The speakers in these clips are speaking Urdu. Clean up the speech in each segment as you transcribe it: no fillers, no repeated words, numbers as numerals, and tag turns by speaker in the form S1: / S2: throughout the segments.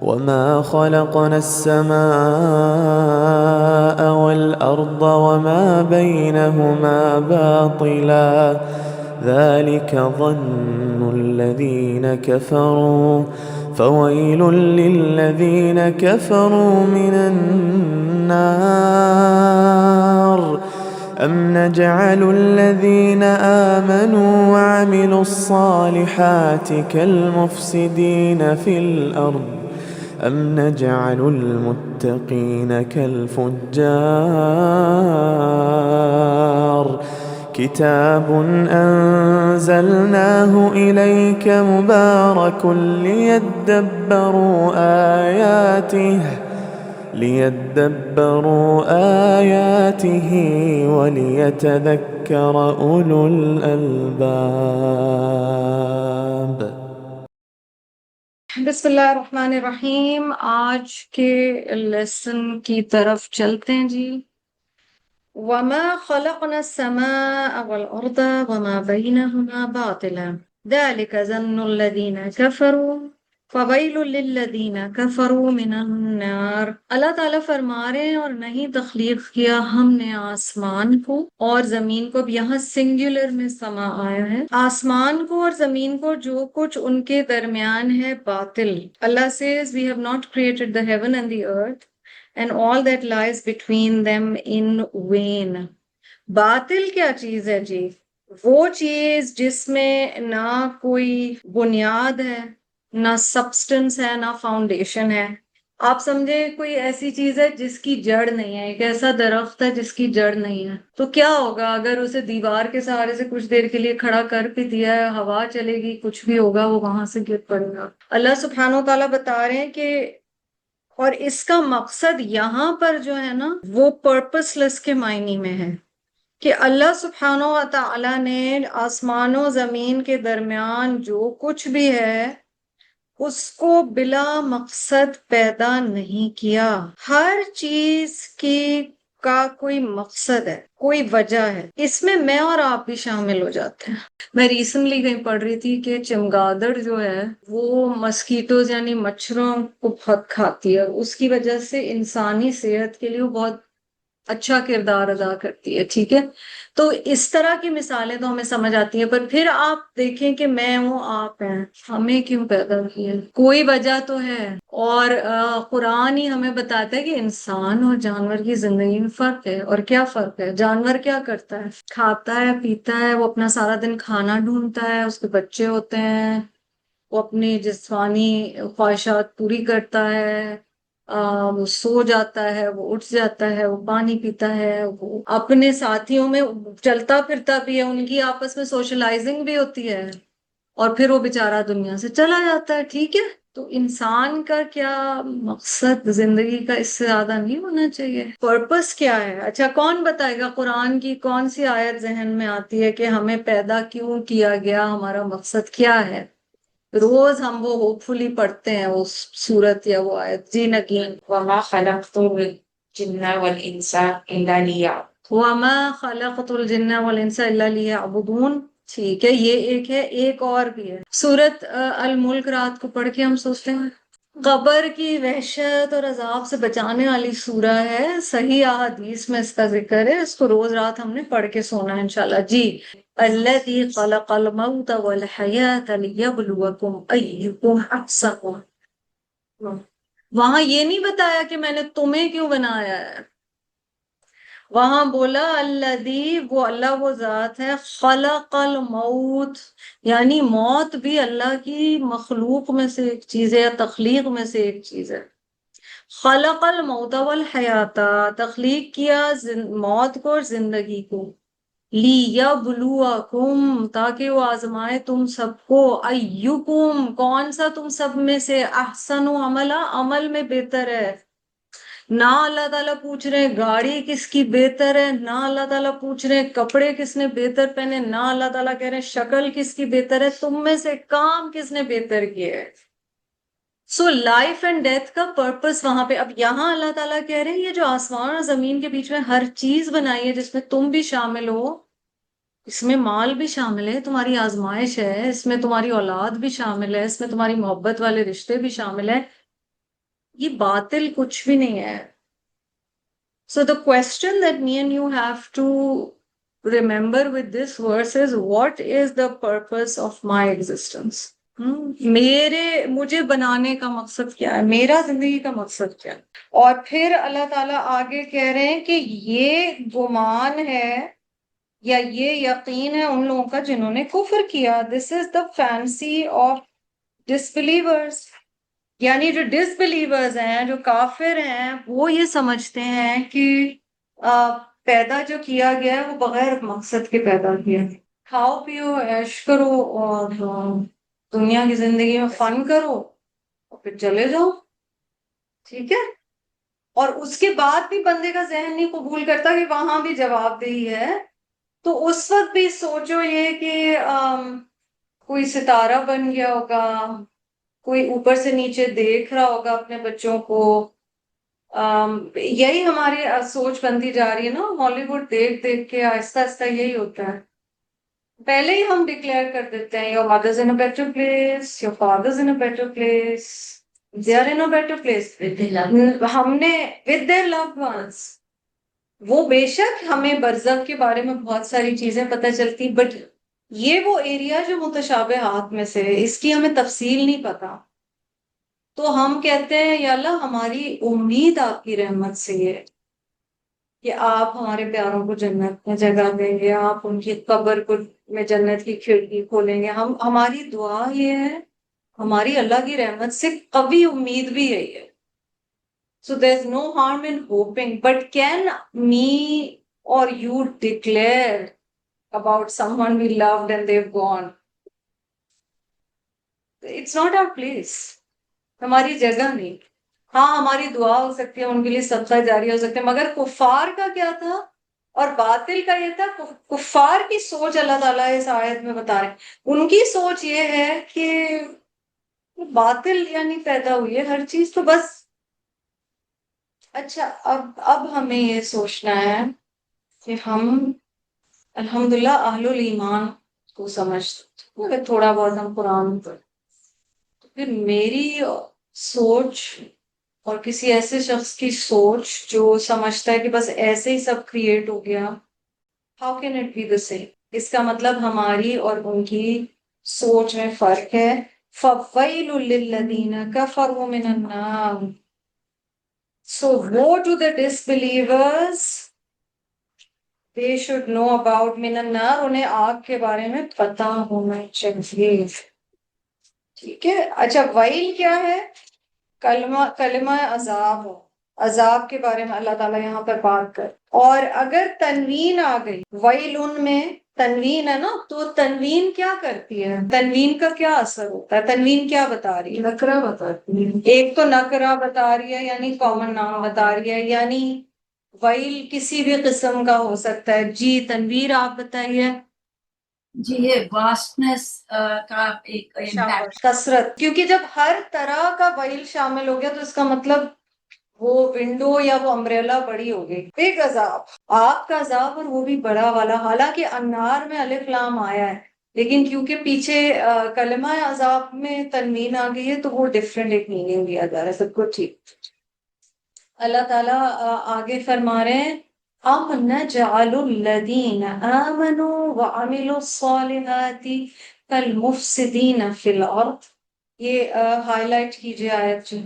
S1: وما خلقنا السماء والأرض وما بينهما باطلا ذلك ظن الذين كفروا فويل للذين كفروا من النار أم نجعل الذين آمنوا وعملوا الصالحات كالمفسدين في الأرض أم نجعل المتقين كالفجار كتاب أنزلناه إليك مبارك ليدبروا آياته وليتذكر أولو الألباب.
S2: بسم اللہ الرحمن الرحیم. آج کے لیسن کی طرف چلتے ہیں جی. وَمَا خَلَقْنَا السَّمَاءَ وَالْأَرْضَ وَمَا بَيْنَهُمَا بَاطِلًا ذَلِكَ ظَنُّ الَّذِينَ كَفَرُوا فَوَيْلٌ لِلَّذِينَ كَفَرُوا مِنَ النَّارِ. اللہ تعالیٰ فرما رہے ہیں اور نہیں تخلیق کیا ہم نے آسمان کو اور زمین کو. اب یہاں سنگولر میں سما آیا ہے. آسمان کو اور زمین کو جو کچھ ان کے درمیان ہے باطل. اللہ says we have not created the heaven and the earth and all that lies between them in vain. باطل کیا چیز ہے جی؟ وہ چیز جس میں نہ کوئی بنیاد ہے، نہ سبسٹنس ہے، نہ فاؤنڈیشن ہے. آپ سمجھے کوئی ایسی چیز ہے جس کی جڑ نہیں ہے، ایک ایسا درخت ہے جس کی جڑ نہیں ہے. تو کیا ہوگا اگر اسے دیوار کے سہارے سے کچھ دیر کے لیے کھڑا کر بھی دیا ہے، ہوا چلے گی، کچھ بھی ہوگا، وہ وہاں سے گر پڑے گا. اللہ سبحانہ و تعالیٰ بتا رہے ہیں کہ اور اس کا مقصد یہاں پر جو ہے نا وہ پرپس لیس کے معنی میں ہے کہ اللہ سبحانہ و تعالیٰ نے آسمان و زمین کے درمیان جو کچھ بھی ہے اس کو بلا مقصد پیدا نہیں کیا. ہر چیز کی کا کوئی مقصد ہے، کوئی وجہ ہے. اس میں میں اور آپ بھی شامل ہو جاتے ہیں. میں ریسنٹلی کہیں پڑھ رہی تھی کہ چمگادڑ جو ہے وہ مسکیٹوز یعنی مچھروں کو بہت کھاتی ہے. اس کی وجہ سے انسانی صحت کے لیے وہ بہت اچھا کردار ادا کرتی ہے. ٹھیک ہے، تو اس طرح کی مثالیں تو ہمیں سمجھ آتی ہیں. پر پھر آپ دیکھیں کہ میں ہوں، آپ ہیں، ہمیں کیوں پیدا کیا؟ کوئی وجہ تو ہے. اور قرآن ہی ہمیں بتاتا ہے کہ انسان اور جانور کی زندگی میں فرق ہے. اور کیا فرق ہے؟ جانور کیا کرتا ہے؟ کھاتا ہے، پیتا ہے، وہ اپنا سارا دن کھانا ڈھونڈتا ہے، اس کے بچے ہوتے ہیں، وہ اپنی جسمانی خواہشات پوری کرتا ہے، وہ سو جاتا ہے، وہ اٹھ جاتا ہے، وہ پانی پیتا ہے، وہ اپنے ساتھیوں میں چلتا پھرتا بھی ہے، ان کی آپس میں سوشلائزنگ بھی ہوتی ہے، اور پھر وہ بیچارہ دنیا سے چلا جاتا ہے. ٹھیک ہے، تو انسان کا کیا مقصد زندگی کا اس سے زیادہ نہیں ہونا چاہیے؟ پرپس کیا ہے؟ اچھا کون بتائے گا قرآن کی کون سی آیت ذہن میں آتی ہے کہ ہمیں پیدا کیوں کیا گیا، ہمارا مقصد کیا ہے؟ روز ہم وہ ہوپ فلی پڑھتے ہیں وہ سورت یا وہ آیت. جی نگین.
S3: وما خلقت الجن والإنس إلا ليعبدون.
S2: وَمَا خَلَقْتُ الْجِنَّ وَالْإِنسَ إِلَّا لِيَعْبُدُونَ. ٹھیک ہے، یہ ایک ہے. ایک اور بھی ہے سورت الملک، رات کو پڑھ کے ہم سوچتے ہیں قبر کی وحشت اور عذاب سے بچانے والی سورہ ہے. صحیح احادیث میں اس کا ذکر ہے. اس کو روز رات ہم نے پڑھ کے سونا ہے انشاءاللہ. جی. الذی خلق الموت والحیات لیبلوکم ایکم احسن. وہاں یہ نہیں بتایا کہ میں نے تمہیں کیوں بنایا ہے. وہاں بولا الذی، وہ اللہ وہ ذات ہے، خلق الموت یعنی موت بھی اللہ کی مخلوق میں سے ایک چیز ہے یا تخلیق میں سے ایک چیز ہے. خلق الموت والحیات، تخلیق کیا موت کو اور زندگی کو. لیبلوکم، تاکہ وہ آزمائے تم سب کو. ایکم، کون سا تم سب میں سے، احسن عملا، عمل میں بہتر ہے. نہ اللہ تعالیٰ پوچھ رہے ہیں گاڑی کس کی بہتر ہے، نہ اللہ تعالیٰ پوچھ رہے ہیں کپڑے کس نے بہتر پہنے، نہ اللہ تعالیٰ کہہ رہے ہیں شکل کس کی بہتر ہے، تم میں سے کام کس نے بہتر کیا ہے. سو لائف اینڈ ڈیتھ کا پرپس وہاں پہ. اب یہاں اللہ تعالیٰ کہہ رہے ہیں یہ جو آسمان اور زمین کے بیچ میں ہر چیز بنائی ہے جس میں تم بھی شامل ہو، اس میں مال بھی شامل ہے، تمہاری آزمائش ہے، اس میں تمہاری اولاد بھی شامل ہے، اس میں تمہاری محبت والے رشتے بھی شامل ہے. یہ باطل کچھ بھی نہیں ہے. So the question that me and you have to remember with this verse is, what is the purpose of my existence? مجھے بنانے کا مقصد کیا ہے, میرا زندگی کا مقصد کیا ہے. اور پھر اللہ تعالیٰ آگے کہہ رہے ہیں کہ یہ گمان ہے یا یہ یقین ہے ان لوگوں کا جنہوں نے کفر کیا. دس از دا فینسی آف ڈسبلیورز. یعنی جو ڈس بلیورز ہیں, جو کافر ہیں, وہ یہ سمجھتے ہیں کہ پیدا جو کیا گیا ہے وہ بغیر مقصد کے پیدا کیا ہے. کھاؤ پیو عیش کرو اور دنیا کی زندگی میں فن کرو اور پھر چلے جاؤ, ٹھیک ہے. اور اس کے بعد بھی بندے کا ذہن نہیں قبول کرتا کہ وہاں بھی جواب دہی ہے. تو اس وقت بھی سوچو یہ کہ کوئی ستارہ بن گیا ہوگا, کوئی اوپر سے نیچے دیکھ رہا ہوگا اپنے بچوں کو. یہی ہماری سوچ بنتی جا رہی ہے نا. ہالی ووڈ دیکھ دیکھ کے آہستہ آہستہ یہی ہوتا ہے. پہلے ہی ہم ڈکلیئر کر دیتے ہیں your mother's in a better place, your father's in a better place, they are in a better place. ہم نے with their loved ones. وہ بے شک ہمیں برزخ کے بارے میں بہت ساری چیزیں پتہ چلتی, بٹ یہ وہ ایریا جو متشابہات میں سے ہے, اس کی ہمیں تفصیل نہیں پتا. تو ہم کہتے ہیں یا اللہ ہماری امید آپ کی رحمت سے ہے کہ آپ ہمارے پیاروں کو جنت میں جگہ دیں گے, آپ ان کی قبر کو میں جنت کی کھڑکی کھولیں گے. ہماری دعا یہ ہے, ہماری اللہ کی رحمت سے قوی امید بھی یہی ہے. So there's no harm in hoping, but can me or you declare about someone we loved and they've gone? It's not our place. ہماری جگہ نہیں. ہاں ہماری دعا ہو سکتی ہے, ان کے لیے صدقہ جاری ہو سکتے ہیں, مگر کفار کا کیا تھا اور باطل کا یہ تھا. کفار کی سوچ اللہ تعالیٰ اس آیت میں بتا رہے ہیں. ان کی سوچ یہ ہے کہ باطل یعنی پیدا ہوئی ہے ہر چیز, تو بس اچھا اب ہمیں یہ سوچنا ہے کہ ہم الحمدللہ اہل الایمان کو سمجھتے ہیں. تھوڑا بہت ہم قرآن پر, تو پھر میری سوچ اور کسی ایسے شخص کی سوچ جو سمجھتا ہے کہ بس ایسے ہی سب کریٹ ہو گیا, how can it be the same? اس کا مطلب ہماری اور ان کی سوچ میں فرق ہے. فَوَيْلٌ لِّلَّذِينَ كَفَرُوا مِنَ النَّارِ. So woe to the disbelievers. They should know about من النار. انہیں آگ کے بارے میں پتہ ہونا چاہیے. ٹھیک ہے. اچھا ویل کیا ہے؟ کلمہ عذاب ہو, عذاب کے بارے میں اللہ تعالیٰ یہاں پر بات کر. اور اگر تنوین آ گئی ویل ان میں, تنوین ہے نا, تو تنوین کیا کرتی ہے, تنوین کا کیا اثر ہوتا ہے, تنوین کیا بتا رہی ہے؟ نکرہ بتاتی ہے. ایک تو نکرہ بتا رہی ہے یعنی کامن نام بتا رہی ہے, یعنی ویل کسی بھی قسم کا ہو سکتا ہے. جی تنویر آپ بتائیے.
S4: جی یہ واسٹنس کا ایک امپیکٹ,
S2: کثرت, کیونکہ جب ہر طرح کا ویل شامل ہو گیا تو اس کا مطلب وہ ونڈو یا وہ امبریلا بڑی ہو گئی. بگ عذاب, آگ کا عذاب, اور وہ بھی بڑا والا. حالانکہ انار میں الف لام آیا ہے, لیکن کیونکہ پیچھے کلمہ عذاب میں تنوین آ گئی ہے تو وہ ڈفرینٹ ایک میننگ دیا جا رہا ہے. سب کو ٹھیک. اللہ تعالیٰ آگے فرما رہے ہیں ام نجعل الذین آمنوا وعملوا الصالحات کالمفسدین فی الارض. یہ ہائی لائٹ کیجیے آیت جو,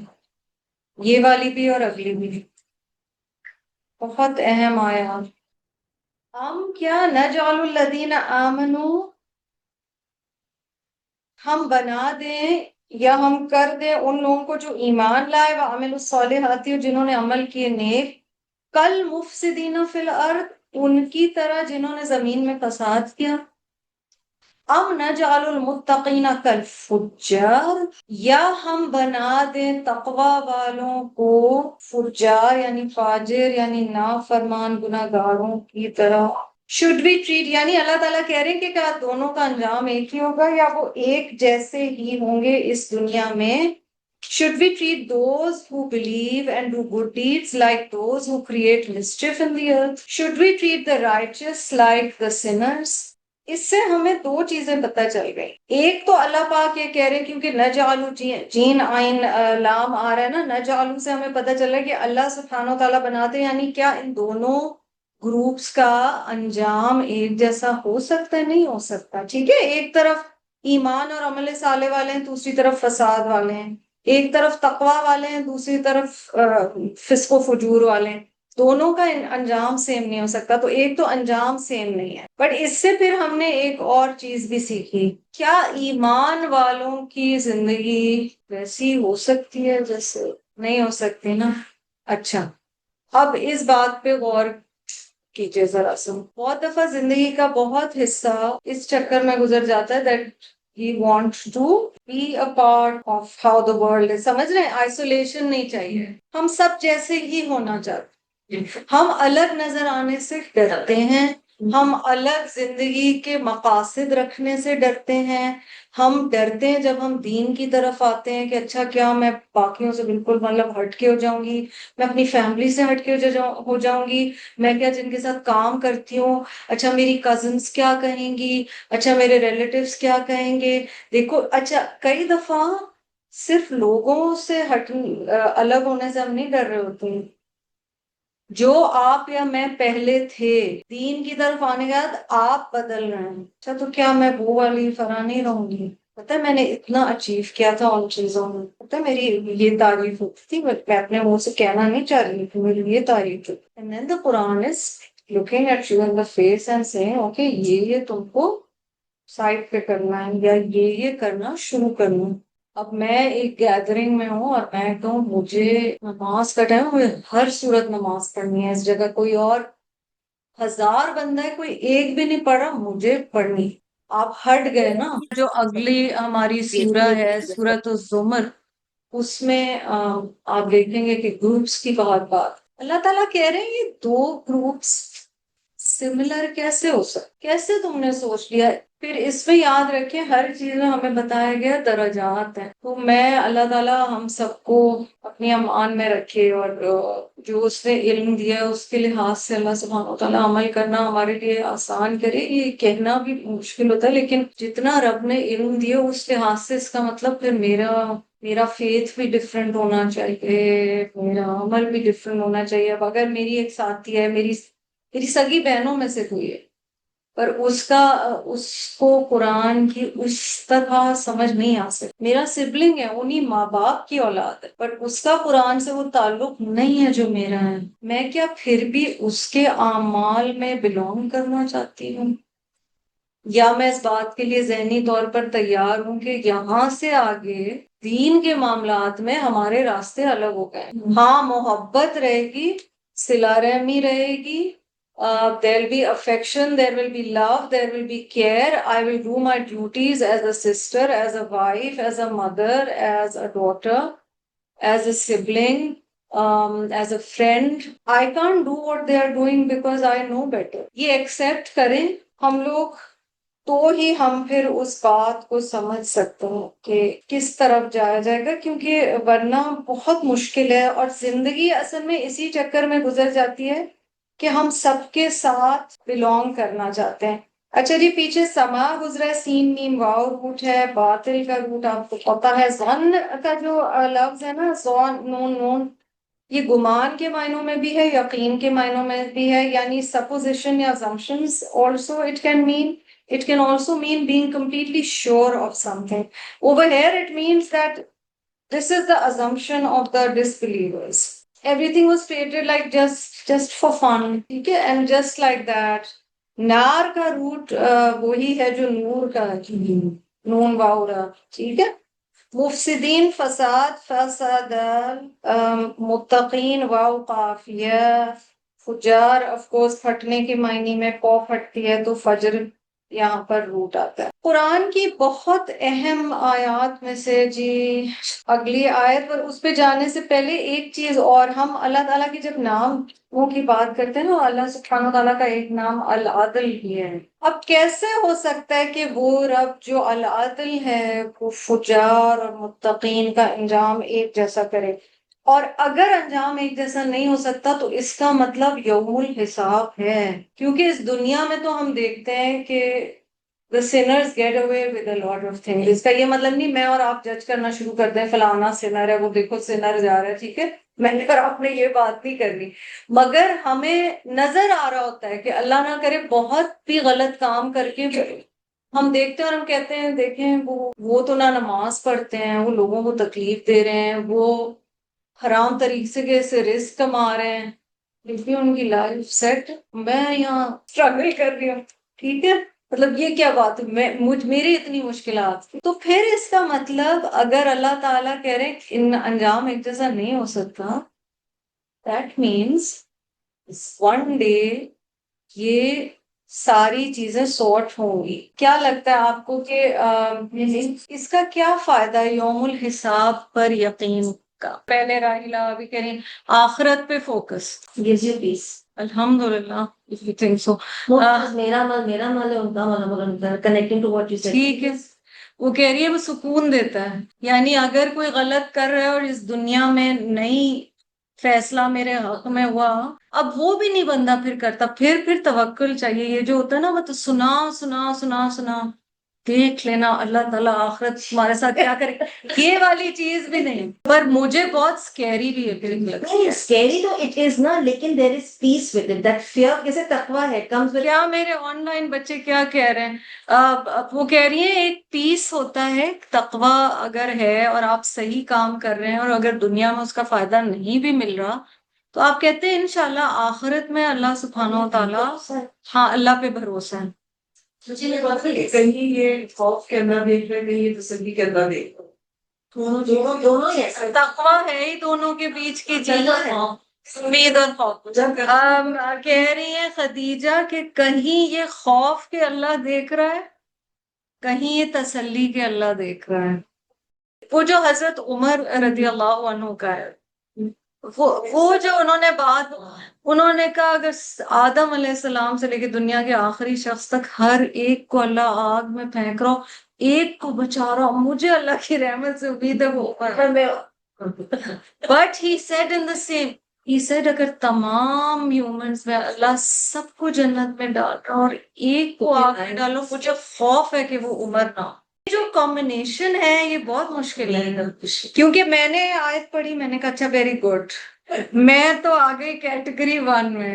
S2: یہ والی بھی اور اگلی بھی, بہت اہم آیا. ہم کیا نجعل الذین آمنوا, ہم بنا دیں یا ہم کر دیں ان لوگوں کو جو ایمان لائے, وعملوا الصالحات, جنہوں نے عمل کیے نیک, کل مفسدین فی الارض, ان کی طرح جنہوں نے زمین میں فساد کیا. ام نجعل المتقین کالفجار, یا ہم بنا دیں تقوی والوں کو فجار یعنی فاجر یعنی نافرمان گناہگاروں کی طرح. should we treat, یعنی اللہ تعالیٰ کہہ رہے ہیں کہ کیا دونوں کا انجام ایک ہی ہوگا یا وہ ایک جیسے ہی ہوں گے اس دنیا میں. Should we treat those who believe and do good deeds like those who create mischief in the earth? Should we treat the righteous like the sinners? اس سے ہمیں دو چیزیں پتہ چل گئی. ایک تو اللہ پاک یہ کہہ رہے ہیں کیونکہ نجعلو جین آئین لام آ رہا ہے نا، نجعلو سے ہمیں پتہ چلا کہ اللہ سبحانہ و تعالیٰ بناتے ہیں، یعنی کیا ان دونوں گروپس کا انجام ایک جیسا ہو سکتا ہے؟ نہیں ہو سکتا. ٹھیک ہے، ایک طرف ایمان اور عمل صالح والے ہیں، دوسری طرف فساد والے ہیں. ایک طرف تقوی والے ہیں، دوسری طرف فسق و فجور والے ہیں. دونوں کا انجام سیم نہیں ہو سکتا. تو ایک تو انجام سیم نہیں ہے. بٹ اس سے پھر ہم نے ایک اور چیز بھی سیکھی، کیا ایمان والوں کی زندگی ویسی ہو سکتی ہے جیسے؟ نہیں ہو سکتی نا. اچھا، اب اس بات پہ غور کیجیے ذرا سا. بہت دفعہ زندگی کا بہت حصہ اس چکر میں گزر جاتا ہے that we want to be a part of how the world is. سمجھ رہے ہیں؟ آئسولیشن نہیں چاہیے. ہم سب جیسے ہی ہونا چاہتے ہیں. ہم الگ نظر آنے سے ڈرتے ہیں، ہم الگ زندگی کے مقاصد رکھنے سے ڈرتے ہیں. ہم ڈرتے ہیں جب ہم دین کی طرف آتے ہیں کہ اچھا کیا میں باقیوں سے بالکل مطلب ہٹ کے ہو جاؤں گی، میں اپنی فیملی سے ہٹ کے ہو جاؤں گی، میں کیا جن کے ساتھ کام کرتی ہوں، اچھا میری کزنس کیا کہیں گی، اچھا میرے ریلیٹیوز کیا کہیں گے. دیکھو اچھا کئی دفعہ صرف لوگوں سے الگ ہونے سے ہم نہیں ڈر رہے ہوتے ہیں. جو آپ یا میں پہلے تھے، دین کی طرف آنے کے بعد آپ بدل رہے ہیں. اچھا تو کیا میں وہ والی فرح نہیں رہوں گی؟ پتہ ہے میں نے اتنا اچیو کیا تھا ان چیزوں میں، پتہ ہے میری یہ تعریف ہوتی تھی، بٹ میں اپنے منہ سے کہنا نہیں چاہ رہی تھی میری یہ تعریف ہوتی. And then the Quran is looking at you in the face and saying okay یہ تم کو سائڈ پہ کرنا ہے یا یہ کرنا شروع کرنا. اب میں ایک گیدرنگ میں ہوں اور میں کہوں مجھے نماز کا ٹائم، مجھے ہر صورت نماز پڑھنی ہے، اس جگہ کوئی اور 1000 بندہ ہے کوئی ایک بھی نہیں پڑھ رہا، مجھے پڑھنی. آپ ہٹ گئے نا. جو اگلی ہماری سورہ ہے سورۃ الزمر، اس میں آپ دیکھیں گے کہ گروپس کی بہت بات اللہ تعالیٰ کہہ رہے ہیں یہ دو گروپس سملر کیسے ہو سکتے، کیسے تم نے سوچ لیا؟ پھر اس میں یاد رکھیں ہر چیز میں ہمیں بتایا گیا درجات ہیں. تو میں اللہ تعالیٰ ہم سب کو اپنی امان میں رکھے، اور جو اس نے علم دیا ہے اس کے لحاظ سے اللہ سبحانہ وتعالیٰ عمل کرنا ہمارے لیے آسان کرے. یہ کہنا بھی مشکل ہوتا ہے لیکن جتنا رب نے علم دیا اس لحاظ سے اس کا مطلب پھر میرا فیتھ بھی ڈفرینٹ ہونا چاہیے، میرا عمل بھی ڈفرینٹ ہونا چاہیے. اب اگر میری ایک ساتھی ہے، میری سگی بہنوں میں سے کوئی ہے، پر اس کو قرآن کی اس طرح سمجھ نہیں آ سکتی. میرا سبلنگ ہے، انہی ماں باپ کی اولاد ہے، پر اس کا قرآن سے وہ تعلق نہیں ہے جو میرا ہے. میں کیا پھر بھی اس کے اعمال میں بلونگ کرنا چاہتی ہوں؟ یا میں اس بات کے لیے ذہنی طور پر تیار ہوں کہ یہاں سے آگے دین کے معاملات میں ہمارے راستے الگ ہو گئے. ہاں محبت رہے گی، صلہ رحمی رہے گی، there will be affection, there will be love, there will be care. I will do my duties as a sister, as a wife, as a mother, as a daughter, as a sibling, as a friend. I can't do what they are doing because I know better. یہ accept کریں ہم لوگ تو ہی ہم پھر اس بات کو سمجھ سکتے ہیں کہ کس طرف جایا جائے گا، کیونکہ ورنہ بہت مشکل ہے. اور زندگی اصل میں اسی چکر میں گزر جاتی ہے کہ ہم سب کے ساتھ بلونگ کرنا چاہتے ہیں. اچھا جی، پیچھے سما گزرا ہے، سین میم واو روٹ ہے، باطل کا روٹ آپ کو پتا ہے. ظن کا جو لفظ ہے نا، نون، یہ گمان کے معنوں میں بھی ہے، یقین کے معنوں میں بھی ہے، یعنی supposition یا assumptions also it can also mean being completely sure of something. Over here it means that this is the assumption of the disbelievers. Everything was created like just for fun, ٹھیک ہے، and just like that. نار کا روٹ وہی ہے جو نور کا ہے، نون واؤ، ٹھیک ہے. مفسدین فساد، متقین واو قافیہ، فجار آف کورس پھٹنے کے معنی میں پو پھٹتی ہے تو فجر یہاں پر روٹ آتا ہے. قرآن کی بہت اہم آیات میں سے جی اگلی آیت پر اس پہ جانے سے پہلے ایک چیز اور، ہم اللہ تعالیٰ کے جب ناموں کی بات کرتے ہیں نا، اللہ سبحانہ تعالیٰ کا ایک نام العدل بھی ہے. اب کیسے ہو سکتا ہے کہ وہ رب جو العدل ہے وہ فجار اور متقین کا انجام ایک جیسا کرے؟ اور اگر انجام ایک جیسا نہیں ہو سکتا تو اس کا مطلب یوم الحساب ہے. کیونکہ اس دنیا میں تو ہم دیکھتے ہیں کہ the sinners get away with a lot of things. اس کا یہ مطلب نہیں میں اور آپ جج کرنا شروع کر دیں فلانا سنر ہے وہ دیکھو سنر جا رہا ہے ٹھیک ہے میں نے اور آپ نے یہ بات نہیں کرنی مگر ہمیں نظر آ رہا ہوتا ہے کہ اللہ نہ کرے بہت بھی غلط کام کر کے ہم دیکھتے ہیں اور ہم کہتے ہیں دیکھیں وہ تو نہ نماز پڑھتے ہیں وہ لوگوں کو تکلیف دے رہے ہیں وہ حرام طریقے سے رزق کما رہے ہیں لیکن ان کی لائف سیٹ میں یہاں اسٹرگل کر رہی ہوں ٹھیک ہے مطلب یہ کیا بات ہے میری اتنی مشکلات تو پھر اس کا مطلب اگر اللہ تعالیٰ کہہ رہے ہیں ان انجام ایک جیسا نہیں ہو سکتا دیٹ مینس ون ڈے یہ ساری چیزیں سارٹ ہوں گی کیا لگتا ہے آپ کو کہ اس کا کیا فائدہ ہے یوم الحساب پر یقین کا پہلے راہیلہ ابھی کہہ رہی ہیں آخرت پہ فوکس
S5: gives you peace.
S2: الحمدللہ if you think so
S5: No, because میرا عمل ہے ان کا عمل ہے connecting to what you said.
S2: ٹھیک ہے وہ کہہ رہی ہے وہ سکون دیتا ہے یعنی اگر کوئی غلط کر رہا ہے اور اس دنیا میں نہیں فیصلہ میرے حق میں ہوا اب وہ بھی نہیں بندہ پھر کرتا پھر توکل چاہیے یہ جو ہوتا ہے نا وہ تو سنا دیکھ لینا اللہ تعالیٰ آخرت تمہارے ساتھ کیا کرے یہ والی چیز بھی نہیں پر مجھے بہت سکیری بھی ہے
S5: نہیں scary تو it is نا لیکن there is peace with it. That fear کیسے تقویٰ ہے comes with.
S2: کیا میرے آن لائن بچے کیا کہہ رہے ہیں وہ کہہ رہی ہیں ایک پیس ہوتا ہے تقویٰ اگر ہے اور آپ صحیح کام کر رہے ہیں اور اگر دنیا میں اس کا فائدہ نہیں بھی مل رہا تو آپ کہتے ہیں انشاءاللہ آخرت میں اللہ سبحانہ و تعالیٰ ہاں اللہ پہ بھروسہ ہے
S6: کہیں یہ خوف کے اندر دیکھ رہے کہیں یہ تسلی کے اندر دیکھ رہے
S5: دونوں ہی ایسا
S2: تقویٰ ہے ہی دونوں کے بیچ کی چیز امید اور خوف کہہ رہی ہیں خدیجہ کہ کہیں یہ خوف کے اللہ دیکھ رہا ہے کہیں یہ تسلی کے اللہ دیکھ رہا ہے وہ جو حضرت عمر رضی اللہ عنہ کا ہے وہ جو انہوں نے کہا اگر آدم علیہ السلام سے لے کے دنیا کے آخری شخص تک ہر ایک کو اللہ آگ میں پھینک رہا ہو ایک کو بچا رہا ہو مجھے اللہ کی رحمت سے امید ہے وہ عمر میں but he said in the same he said اگر تمام ہیومنز میں اللہ سب کو جنت میں ڈال رہا اور ایک کو آگ میں ڈالو مجھے خوف ہے کہ وہ عمر نہ ہو جو کمبینیشن ہے یہ بہت مشکل ہے کیونکہ میں نے آیت پڑھی میں نے کہا اچھا ویری گڈ میں تو آ گئی کیٹیگری 1 میں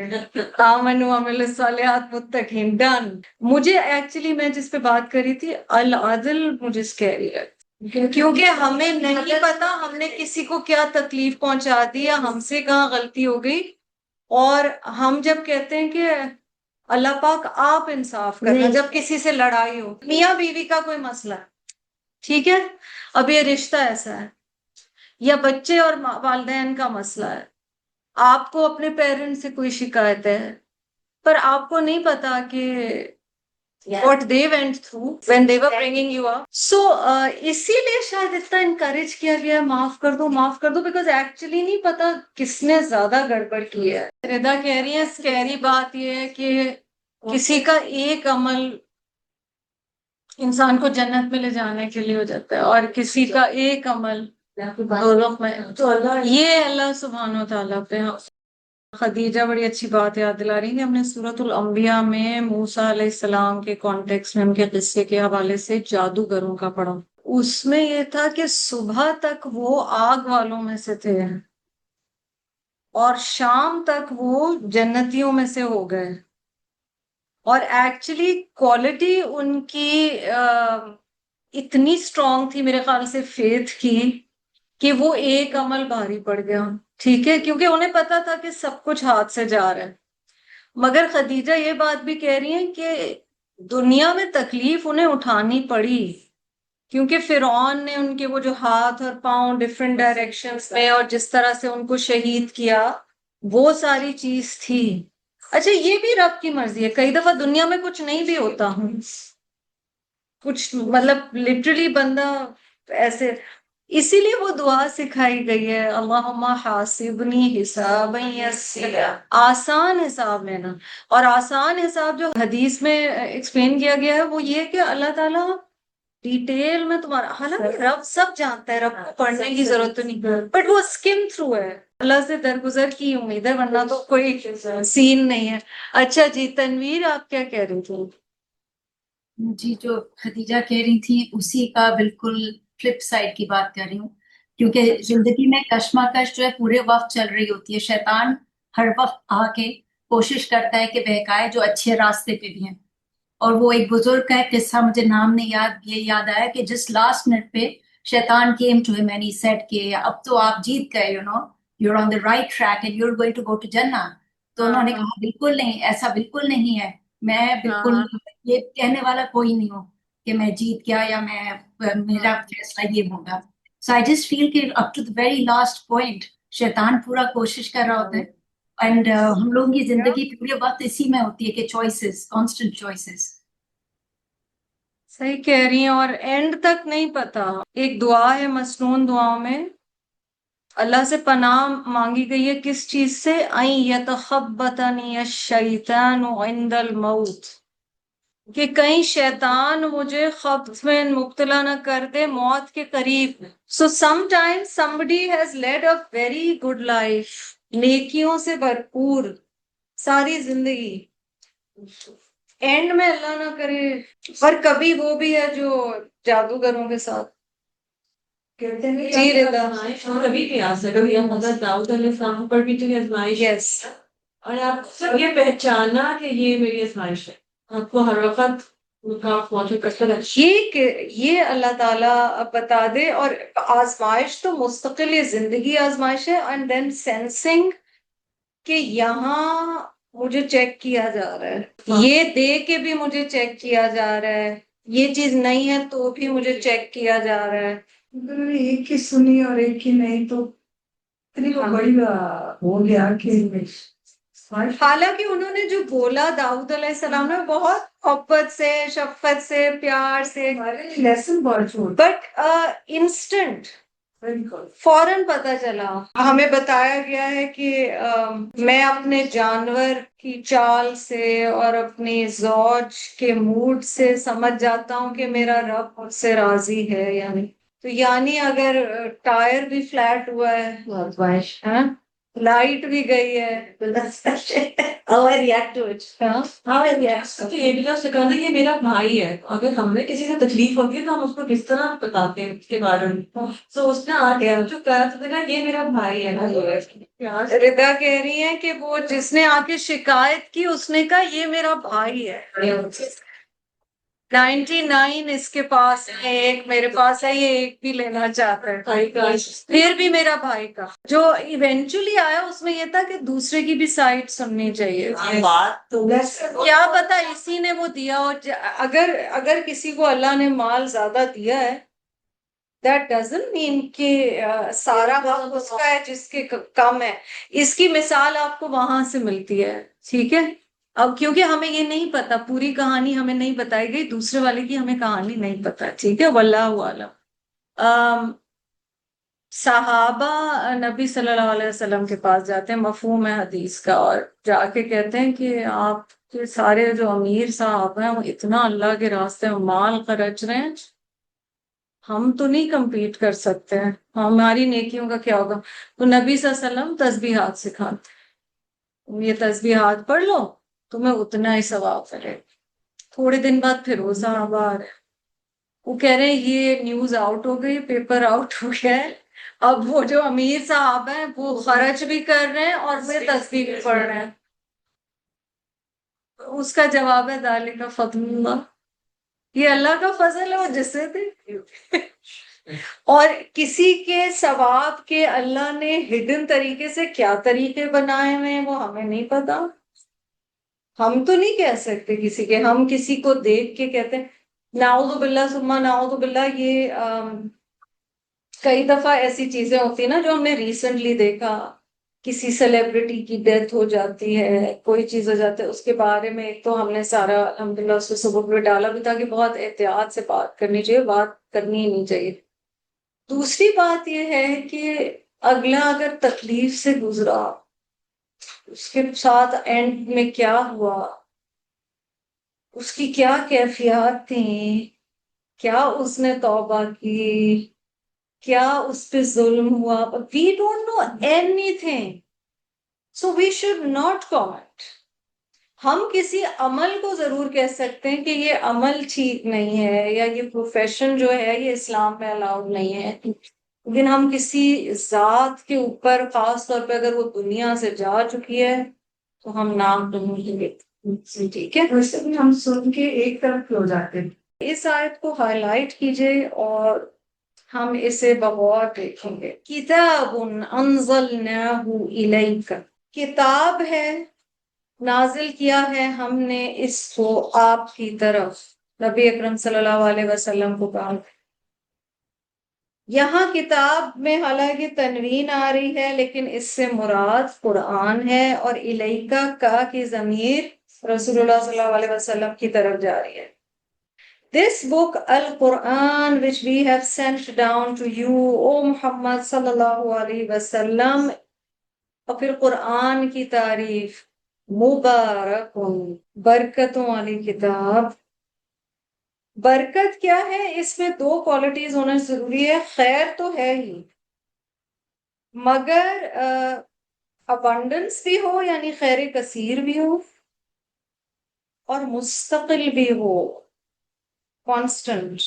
S2: آمنوا وعملوا الصالحات متقین ڈن مجھے ایکچولی میں جس پہ بات کری تھی العدل مجھے سکیری ہے کیونکہ ہمیں نہیں پتا ہم نے کسی کو کیا تکلیف پہنچا دی یا ہم سے کہاں غلطی ہو گئی اور ہم جب کہتے ہیں کہ اللہ پاک آپ انصاف کرنا جب کسی سے لڑائی ہو میاں بیوی کا کوئی مسئلہ ہے ٹھیک ہے اب یہ رشتہ ایسا ہے یا بچے اور والدین کا مسئلہ ہے آپ کو اپنے پیرنٹ سے کوئی شکایت ہے پر آپ کو نہیں پتا کہ what they went through when they were bringing you up so اسی لیے شاید اتنا انکریج کیا گیا معاف کر دو بیکاز ایکچولی نہیں پتا کس نے زیادہ گڑبڑ کی ہے ردا کہہ رہی ہے سکیری بات یہ ہے کہ کسی کا ایک عمل انسان کو جنت میں لے جانے کے لیے ہو جاتا ہے اور کسی کا ایک عمل دوزخ میں یہ اللہ سبحانہ و تعالیٰ پہ خدیجہ بڑی اچھی بات یاد دلا رہی ہیں ہم نے سورۃ الانبیاء میں موسیٰ علیہ السلام کے کانٹیکس میں ان کے قصے کے حوالے سے جادوگروں کا پڑھا اس میں یہ تھا کہ صبح تک وہ آگ والوں میں سے تھے اور شام تک وہ جنتیوں میں سے ہو گئے اور ایکچولی کوالٹی ان کی اتنی اسٹرانگ تھی میرے خیال سے فیتھ کی کہ وہ ایک عمل بھاری پڑ گیا ٹھیک ہے کیونکہ انہیں پتا تھا کہ سب کچھ ہاتھ سے جا رہا ہے مگر خدیجہ یہ بات بھی کہہ رہی ہیں کہ دنیا میں تکلیف انہیں اٹھانی پڑی کیونکہ فرعون نے ان کے وہ جو ہاتھ اور پاؤں ڈفرینٹ ڈائریکشنز میں اور جس طرح سے ان کو شہید کیا وہ ساری چیز تھی اچھا یہ بھی رب کی مرضی ہے کئی دفعہ دنیا میں کچھ نہیں بھی ہوتا کچھ مطلب لٹرلی بندہ ایسے اسی لیے وہ دعا سکھائی گئی ہے اللہم حاسبنی حسابا یسیرا آسان حساب لینا اور آسان حساب جو حدیث میں ایکسپلین کیا گیا ہے وہ یہ کہ اللہ تعالیٰ ڈیٹیل میں تمہارا حالانکہ رب سب جانتا ہے رب کو پڑھنے کی ضرورت تو نہیں بٹ وہ اسکم تھرو ہے اللہ سے درگزر کی امید ہے ورنہ تو کوئی سین نہیں ہے اچھا جی تنویر آپ کیا کہہ رہی تھی
S4: جی جو خدیجہ کہہ رہی تھی اسی کا بالکل فلپ سائڈ کی بات کر رہی ہوں، کیونکہ زندگی میں کشمکش جو ہے پورے وقت چل رہی ہوتی ہے. شیطان ہر وقت آ کے کوشش کرتا ہے کہ بہکائے جو اچھے راستے پہ بھی ہیں. اور وہ ایک بزرگ کا قصہ مجھے نام نہیں یاد آیا کہ جس لاسٹ منٹ پہ شیطان came to him and he said کہ اب تو آپ جیت گئے، you're on the right track and you're going to go to Jannah. تو انہوں نے کہا بالکل نہیں، ایسا بالکل نہیں ہے، میں بالکل یہ کہنے والا کوئی نہیں ہوں کہ میں جیت گیا یا میرا فیصلہ یہ ہوگا. So I just feel کہ up to the very last point شیطان پورا کوشش کر رہا ہوتا ہے. اینڈ ہم لوگوں کی زندگی پورے وقت اسی میں ہوتی ہے کہ چوائسیز، کانسٹنٹ چوائسیز.
S2: صحیح کہہ رہی ہیں، اور اینڈ تک نہیں پتا. ایک دعا ہے مسنون دعاؤں میں اللہ سے پناہ مانگی گئی ہے کس چیز سے؟ ان یتخبطنی الشیطان عند الموت، کہ کہیں شیطان مجھے خبط میں مبتلا نہ کر دے موت کے قریب. So some time somebody has led a very good life، نیکیوں سے بھرپور ساری زندگی، اینڈ میں اللہ نہ کرے. اور کبھی وہ بھی ہے جو جادوگروں کے ساتھ.
S6: کہتے ہیں
S2: جی
S6: کہ
S2: رضا.
S6: آزمائش کبھی بھی آ سکتی ہے. کبھی ہم حضرت داؤد علیہ السلام پر بھی تو یہ آزمائش ہے.
S2: یس.
S6: اور آپ سب یہ پہچانا کہ یہ میری آزمائش ہے، آپ کو ہر وقت موجود کرتا رہے.
S2: یہ اللہ تعالیٰ بتا دے. اور آزمائش تو مستقل یہ زندگی آزمائش ہے. اینڈ دین سینسنگ کہ یہاں مجھے چیک کیا جا رہا ہے، یہ دے کے بھی مجھے چیک کیا جا رہا ہے، یہ چیز نہیں ہے تو بھی مجھے چیک کیا جا رہا ہے.
S6: ایک ہی سنی اور ایک ہی نہیں تو اتنی وہ بڑی ہو گیا کہ
S2: حالانکہ انہوں نے جو بولا داؤد علیہ السلام نے بہت محبت سے، شفقت سے، پیار سے،
S6: لیسن بہت چھوٹ
S2: بٹ انسٹنٹ فوراً پتا چلا. ہمیں بتایا گیا ہے کہ میں اپنے جانور کی چال سے اور اپنی زوج کے موڈ سے سمجھ جاتا ہوں کہ میرا رب مجھ سے راضی ہے یا نہیں. تو یعنی اگر ٹائر بھی فلیٹ ہوا ہے، لائٹ بھی گئی ہے،
S5: How I react to it. How I react.
S6: تو یہ بھی سکھانا یہ میرا بھائی ہے. اگر ہم نے کسی سے تکلیف ہوتی ہے تو ہم اس کو کس طرح بتاتے ہیں اس کے بارے میں. سو اس نے آ گیا جو کہا تھا یہ میرا بھائی ہے.
S2: ردا کہہ رہی ہیں کہ وہ جس نے آ کے شکایت کی اس نے کہا یہ میرا بھائی ہے. 99 اس کے پاس ہے، ایک میرے پاس ہے، یہ ایک بھی لینا چاہتا ہے، پھر بھی میرا بھائی کا. جو ایونچولی آیا اس میں یہ تھا کہ دوسرے کی بھی سائڈ سننی چاہیے. کیا پتا اسی نے وہ دیا. اور اگر کسی کو اللہ نے مال زیادہ دیا ہے that doesn't mean کہ سارا وقت اس کا ہے جس کے کم ہے. اس کی مثال آپ کو وہاں سے ملتی ہے. ٹھیک ہے. اب کیونکہ ہمیں یہ نہیں پتا، پوری کہانی ہمیں نہیں بتائی گئی، دوسرے والے کی ہمیں کہانی نہیں پتا. ٹھیک ہے. واللہ اعلم. صحابہ نبی صلی اللہ علیہ وسلم کے پاس جاتے ہیں، مفہوم ہے حدیث کا، اور جا کے کہتے ہیں کہ آپ کے سارے جو امیر صاحب ہیں وہ اتنا اللہ کے راستے میں مال خرچ رہے ہیں، ہم تو نہیں کمپیٹ کر سکتے ہیں، ہماری نیکیوں کا کیا ہوگا. تو نبی صلی اللہ علیہ وسلم تسبیحات سکھاتے، یہ تسبیحات پڑھ لو تمہیں اتنا ہی ثواب کرے. تھوڑے دن بعد پھر وہ صحابہ آ رہے ہیں، وہ کہہ رہے ہیں یہ نیوز آؤٹ ہو گئی، پیپر آؤٹ ہو گیا ہے، اب وہ جو امیر صاحب ہیں وہ خرچ بھی کر رہے ہیں اور پھر تسبیح بھی پڑھ رہے ہیں. اس کا جواب ہے ذالک فضل اللہ، یہ اللہ کا فضل ہے وہ جسے دے. اور کسی کے ثواب کے اللہ نے ہڈن طریقے سے کیا طریقے بنائے ہوئے ہیں وہ ہمیں نہیں پتا. ہم تو نہیں کہہ سکتے کسی کے، ہم کسی کو دیکھ کے کہتے ہیں نعوذ باللہ ثم نعوذ باللہ. یہ کئی دفعہ ایسی چیزیں ہوتی ہیں نا جو ہم نے ریسنٹلی دیکھا، کسی سیلیبریٹی کی ڈیتھ ہو جاتی ہے، کوئی چیز ہو جاتی ہے، اس کے بارے میں ایک تو ہم نے سارا الحمدللہ اس کو سبق میں ڈالا بھی تھا کہ بہت احتیاط سے بات کرنی چاہیے، بات کرنی ہی نہیں چاہیے. دوسری بات یہ ہے کہ اگلا اگر تکلیف سے گزرا، اس کے ساتھ اینڈ میں کیا ہوا، اس کی کیا کیفیات تھیں، کیا اس نے توبہ کی، کیا اس پہ ظلم ہوا، we don't know anything, so we should not comment. ہم کسی عمل کو ضرور کہہ سکتے ہیں کہ یہ عمل ٹھیک نہیں ہے یا یہ پروفیشن جو ہے یہ اسلام میں الاؤڈ نہیں ہے، لیکن ہم کسی ذات کے اوپر خاص طور پہ اگر وہ دنیا سے جا چکی ہے تو ہم نام نہیں لیں گے، ٹھیک ہے؟
S6: ویسے بھی ہم سن کے ایک طرف ہو جاتے ہیں.
S2: اس آیت کو ہائی لائٹ کیجئے اور ہم اسے بغور دیکھیں گے. کتاب انزلناہ الیک، کتاب ہے نازل کیا ہے ہم نے اس کو آپ کی طرف، نبی اکرم صلی اللہ علیہ وسلم کو کہا. یہاں کتاب میں حالانکہ تنوین آ رہی ہے لیکن اس سے مراد قرآن ہے، اور الیکا کا کی ضمیر رسول اللہ صلی اللہ علیہ وسلم کی طرف جا رہی ہے. This book, Al-Quran, which we have sent down to you, O Muhammad sallallahu alaihi wasallam. اور پھر قرآن کی تعریف، مبارکن، برکتوں والی کتاب. برکت کیا ہے؟ اس میں دو کوالٹیز ہونا ضروری ہے. خیر تو ہے ہی، مگر ابنڈنس بھی ہو، یعنی خیر کثیر بھی ہو، اور مستقل بھی ہو، کانسٹنٹ.